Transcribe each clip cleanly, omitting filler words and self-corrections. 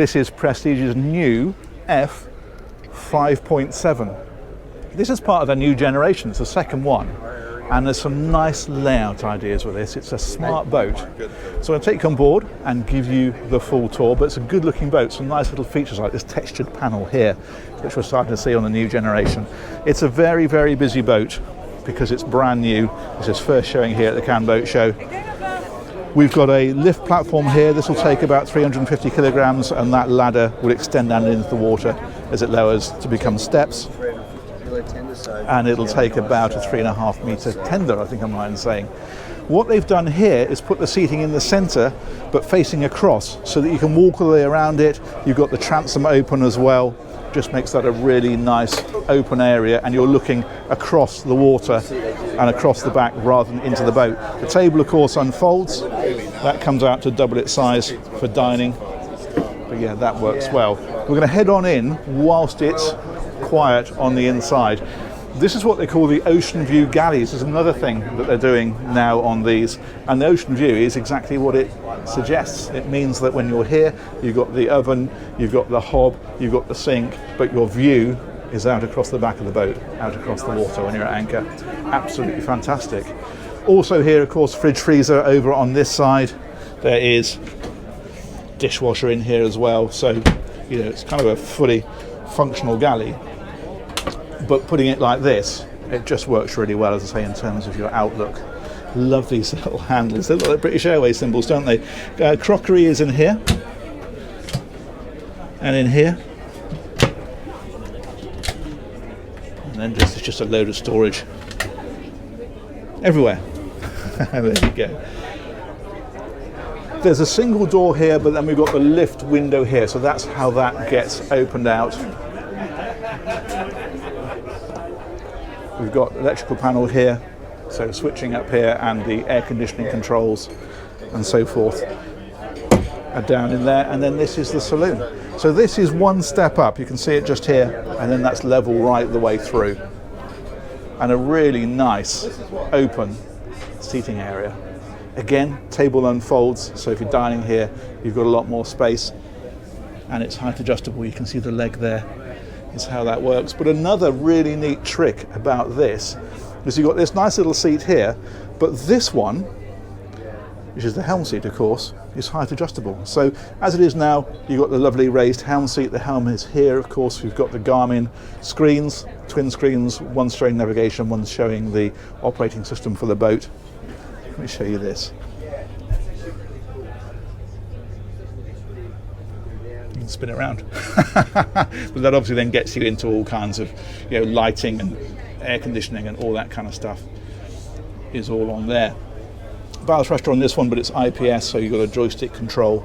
This is Prestige's new F 5.7. This is part of their new generation, it's the second one. And there's some nice layout ideas with this. It's a smart boat. So I'm going to take you on board and give you the full tour, but it's a good looking boat. Some nice little features like this textured panel here, which we're starting to see on the new generation. It's a very, very busy boat because it's brand new. This is first showing here at the Cannes Boat Show. We've got a lift platform here. This will take about 350 kilograms, and that ladder will extend down into the water as it lowers to become steps. And it'll take about a 3.5 meter tender, I think I'm right in saying. What they've done here is put the seating in the center but facing across so that you can walk all the way around it. You've got the transom open as well, just makes that a really nice open area, and you're looking across the water and across the back rather than into the boat. The table of course unfolds, that comes out to double its size for dining, but yeah, that works well. We're going to head on in whilst it's quiet on the inside. This is what they call the ocean view galleys. There's another thing that they're doing now on these, and the ocean view is exactly what it suggests. It means that when you're here, you've got the oven, you've got the hob, you've got the sink, but your view is out across the back of the boat, out across the water when you're at anchor. Absolutely fantastic. Also here, of course, fridge freezer over on this side. There is dishwasher in here as well, so you know it's kind of a fully functional galley. But putting it like this, it just works really well, as I say, in terms of your outlook. Love these little handles. They look like British Airways symbols, don't they? Crockery is in here. And in here. And then it's just a load of storage everywhere. There you go. There's a single door here, but then we've got the lift window here. So that's how that gets opened out. We've got electrical panel here, so switching up here, and the air conditioning controls and so forth are down in there. And then this is the saloon. So this is one step up. You can see it just here, and then that's level right the way through. And a really nice open seating area. Again, table unfolds, so if you're dining here, you've got a lot more space, and it's height adjustable. You can see the leg there. Is how that works. But another really neat trick about this is you've got this nice little seat here, but this one, which is the helm seat of course, is height adjustable. So as it is now, you've got the lovely raised helm seat. The helm is here, of course. We've got the Garmin screens, twin screens, one showing navigation, one showing the operating system for the boat. Let me show you this. Spin it around. But that obviously then gets you into all kinds of, you know, lighting and air conditioning and all that kind of stuff is all on there. Ballast thruster on this one, but it's IPS, so you've got a joystick control,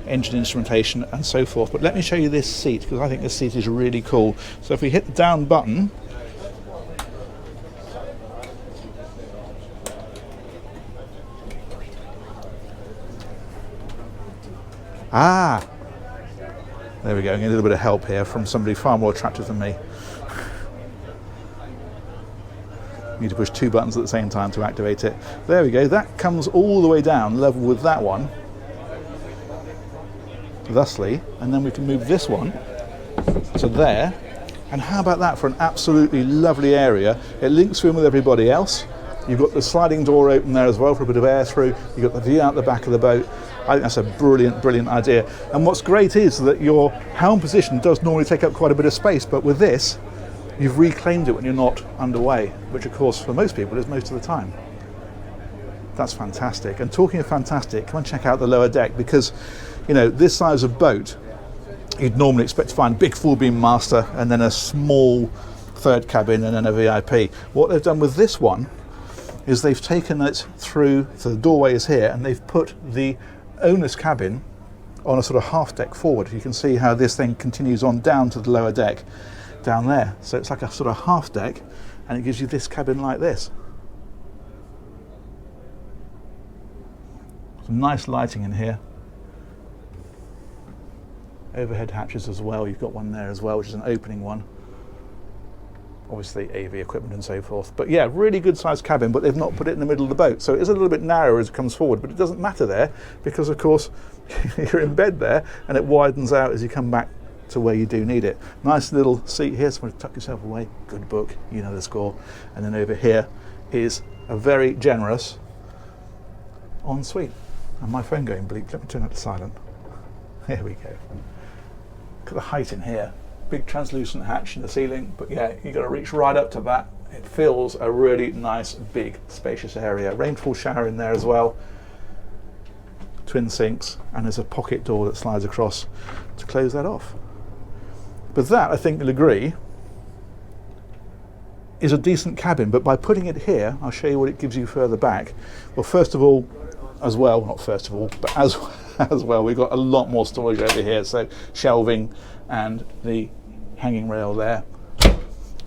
engine instrumentation and so forth. But let me show you this seat, because I think this seat is really cool. So if we hit the down button, there we go, getting a little bit of help here from somebody far more attractive than me. You need to push two buttons at the same time to activate it. There we go, that comes all the way down, level with that one, thusly, and then we can move this one to there. And how about that for an absolutely lovely area? It links in with everybody else. You've got the sliding door open there as well for a bit of air through. You've got the view out the back of the boat. I think that's a brilliant, brilliant idea. And what's great is that your helm position does normally take up quite a bit of space, but with this, you've reclaimed it when you're not underway, which of course for most people is most of the time. That's fantastic. And talking of fantastic, come and check out the lower deck, because, you know, this size of boat, you'd normally expect to find a big full beam master and then a small third cabin and then a VIP. What they've done with this one is they've taken it through, so the doorway is here, and they've put the owner's cabin on a sort of half deck forward. You can see how this thing continues on down to the lower deck down there. So it's like a sort of half deck, and it gives you this cabin like this. Some nice lighting in here. Overhead hatches as well. You've got one there as well, which is an opening one. obviously AV equipment and so forth. But yeah, really good sized cabin, but they've not put it in the middle of the boat. So it is a little bit narrower as it comes forward, but it doesn't matter there because of course you're in bed there and it widens out as you come back to where you do need it. Nice little seat here, so tuck yourself away, good book, you know the score. And then over here is a very generous ensuite. And my phone going bleep, let me turn that to silent. There we go. Look at the height in here. Big translucent hatch in the ceiling, but yeah, you've got to reach right up to that. It fills a really nice, big, spacious area. Rainfall shower in there as well. Twin sinks, and there's a pocket door that slides across to close that off. But that, I think you'll agree, is a decent cabin, but by putting it here, I'll show you what it gives you further back. Well, first of all, as well, not first of all, but as well, we've got a lot more storage over here, so shelving and the hanging rail there.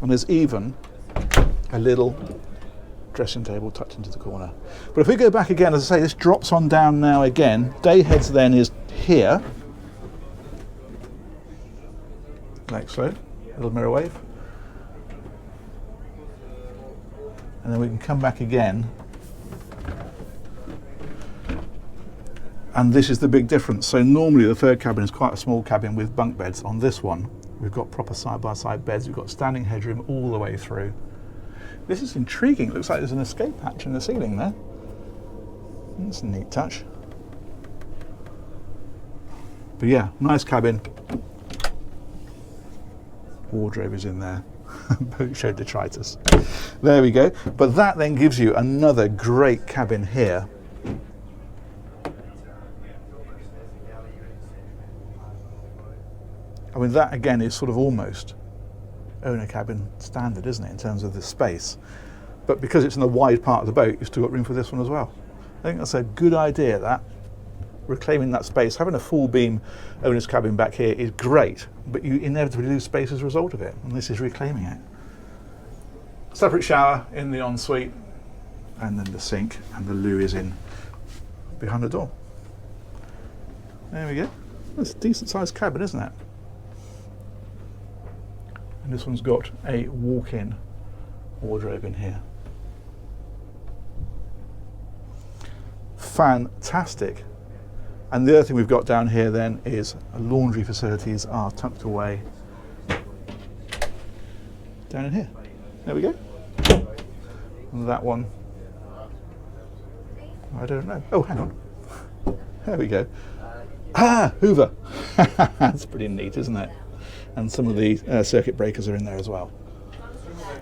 And there's even a little dressing table tucked into the corner. But if we go back again, as I say, this drops on down now again. Day heads then is here, like so, little mirror wave. And then we can come back again. And this is the big difference. So normally the third cabin is quite a small cabin with bunk beds. On this one, we've got proper side-by-side beds. We've got standing headroom all the way through. This is intriguing. It looks like there's an escape hatch in the ceiling there. That's a neat touch. But yeah, nice cabin. Wardrobe is in there. Boat show detritus. There we go. But that then gives you another great cabin here. I mean, that again is sort of almost owner cabin standard, isn't it, in terms of the space? But because it's in the wide part of the boat, you've still got room for this one as well. I think that's a good idea, that. Reclaiming that space. Having a full beam owner's cabin back here is great, but you inevitably lose space as a result of it, and this is reclaiming it. Separate shower in the ensuite, and then the sink, and the loo is in behind the door. There we go. That's a decent sized cabin, isn't it? And this one's got a walk-in wardrobe in here. Fantastic. And the other thing we've got down here then is laundry facilities are tucked away down in here. There we go. And that one, I don't know. Oh, hang on. There we go. Ah, Hoover. That's pretty neat, isn't it? And some of the circuit breakers are in there as well.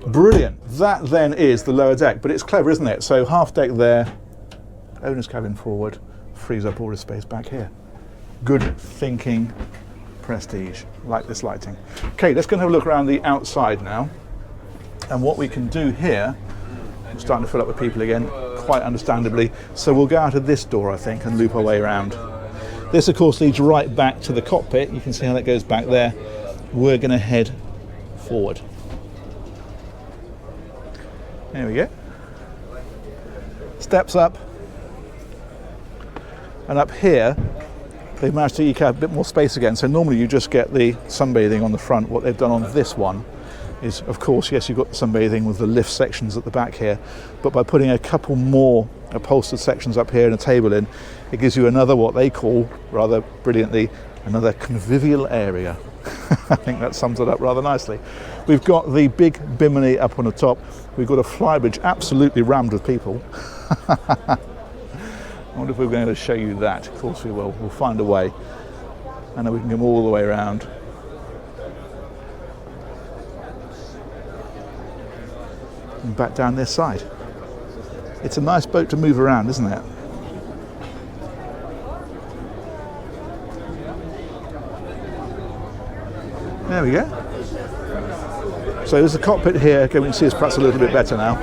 Brilliant. That then is the lower deck, but it's clever, isn't it? So half deck there, owner's cabin forward, frees up all the space back here. Good thinking, prestige. Like this lighting. Okay, let's go and have a look around the outside now. And what we can do here, we're starting to fill up with people again, quite understandably. So we'll go out of this door, I think, and loop our way around. This, of course, leads right back to the cockpit. You can see how that goes back there. We're going to head forward. There we go. Steps up. And up here, they've managed to eke out a bit more space again. So normally you just get the sunbathing on the front. What they've done on this one is, of course, yes, you've got the sunbathing with the lift sections at the back here, but by putting a couple more upholstered sections up here and a table in, it gives you another, what they call, rather brilliantly, another convivial area. I think that sums it up rather nicely. We've got the big bimini up on the top. We've got a flybridge absolutely rammed with people. I wonder if we're going to show you that. Of course we will. We'll find a way. And then we can come all the way around. And back down this side. It's a nice boat to move around, isn't it? There we go. So there's a cockpit here. Okay, we can see it's perhaps a little bit better now.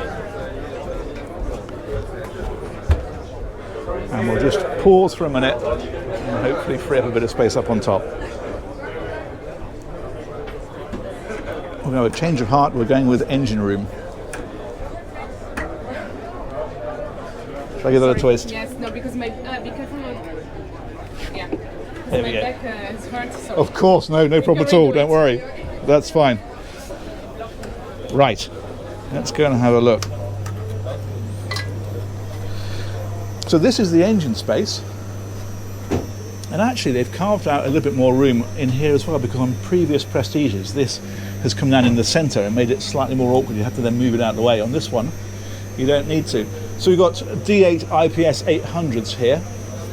And we'll just pause for a minute and hopefully free up a bit of space up on top. We're going to have a change of heart. We're going with engine room. Shall I give that a twist? Yes, no, because my be careful. Yeah. There my we go. back is hurt. So Of course, no problem at all. Don't worry. That's fine. Right, let's go and have a look. So this is the engine space, and actually they've carved out a little bit more room in here as well, because on previous Prestiges this has come down in the centre and made it slightly more awkward. You have to then move it out of the way. On this one you don't need to. So we've got D8 IPS 800s here.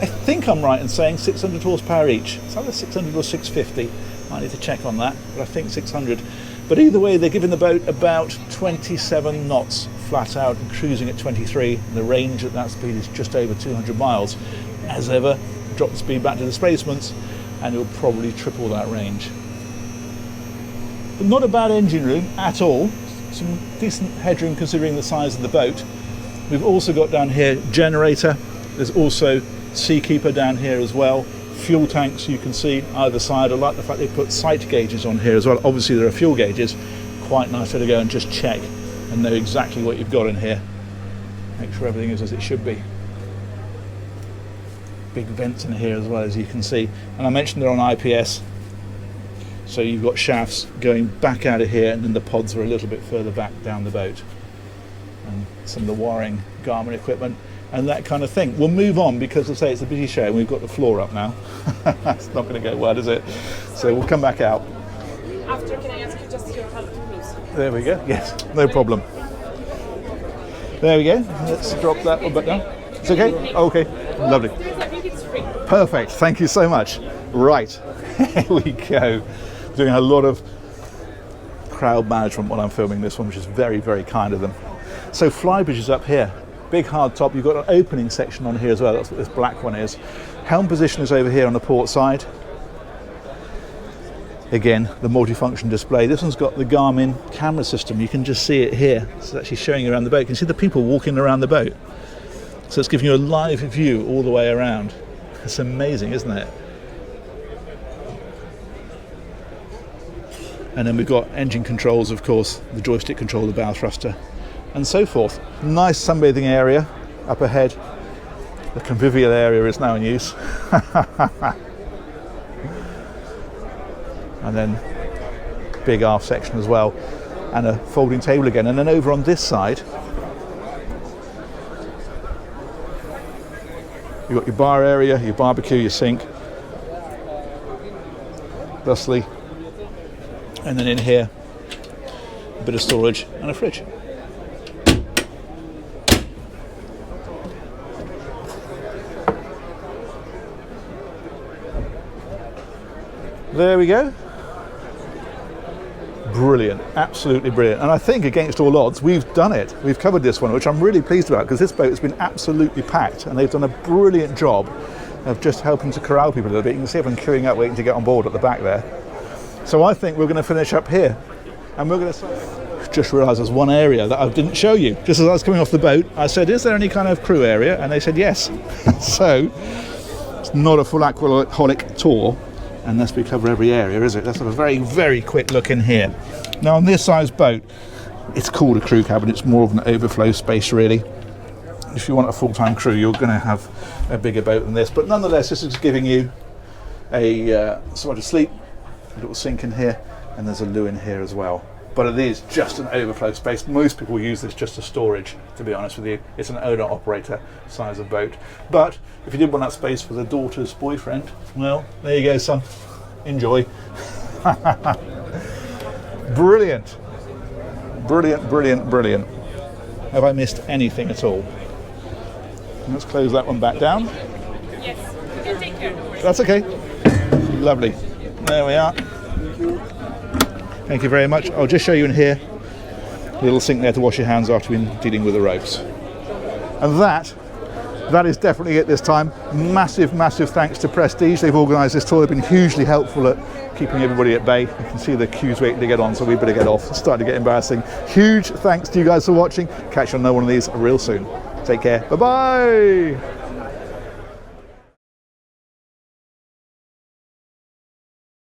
I think I'm right in saying 600 horsepower each. It's either 600 or 650. I need to check on that, but I think 600. But either way, they're giving the boat about 27 knots flat out and cruising at 23. And the range at that speed is just over 200 miles. As ever, drop the speed back to displacements and it'll probably triple that range. But not a bad engine room at all. Some decent headroom considering the size of the boat. We've also got down here generator. There's also Seakeeper down here as well. Fuel tanks you can see either side. I like the fact they put sight gauges on here as well. Obviously there are fuel gauges. Quite nice to go and just check and know exactly what you've got in here. Make sure everything is as it should be. Big vents in here as well, as you can see. And I mentioned they're on IPS. So you've got shafts going back out of here, and then the pods are a little bit further back down the boat. And some of the wiring, Garmin equipment, and that kind of thing. We'll move on because, as I say, it's a busy show and we've got the floor up now. That's not going to go well, is it? So we'll come back out. After, can I ask you just your help to lose? There we go. Yes, no problem. There we go. Let's drop that one back down. It's okay? Okay, lovely. I think it's free. Perfect. Thank you so much. Right, here we go. Doing a lot of crowd management while I'm filming this one, which is very, very kind of them. So flybridge is up here. Big hard top. You've got an opening section on here as well. That's what this black one is. Helm position is over here on the port side. Again, the multifunction display. This one's got the Garmin camera system. You can just see it here. It's actually showing you around the boat. You can see the people walking around the boat. So it's giving you a live view all the way around. It's amazing, isn't it? And then we've got engine controls, of course, the joystick control, the bow thruster, and so forth. Nice sunbathing area up ahead. The convivial area is now in use. And then big aft section as well, and a folding table again. And then over on this side, you've got your bar area, your barbecue, your sink, thusly. And then in here, a bit of storage and a fridge. There we go. Brilliant, absolutely brilliant. And I think against all odds, we've done it. We've covered this one, which I'm really pleased about, because this boat has been absolutely packed and they've done a brilliant job of just helping to corral people a little bit. You can see everyone queuing up waiting to get on board at the back there. So I think we're going to finish up here, and we're going to just realised there's one area that I didn't show you. Just as I was coming off the boat, I said, is there any kind of crew area? And they said yes. So it's not a full Aquaholic tour unless we cover every area, is it? Let's have a very, very quick look in here. Now on this size boat, it's called a crew cabin. It's more of an overflow space, really. If you want a full-time crew, you're going to have a bigger boat than this. But nonetheless, this is giving you a somewhere to sleep, a little sink in here, and there's a loo in here as well. But it is just an overflow space. Most people use this just as storage, to be honest with you. It's an owner-operator size of boat. But if you did want that space for the daughter's boyfriend, well, there you go, son. Enjoy. Brilliant. Brilliant, brilliant, brilliant. Have I missed anything at all? Let's close that one back down. Yes, you can take care. That's okay. Lovely. There we are. Thank you very much. I'll just show you in here. A little sink there to wash your hands after you've been dealing with the ropes. And that is definitely it this time. Massive, massive thanks to Prestige. They've organised this tour. They've been hugely helpful at keeping everybody at bay. You can see the queues waiting to get on, so we better get off. It's starting to get embarrassing. Huge thanks to you guys for watching. Catch you on another one of these real soon. Take care. Bye-bye.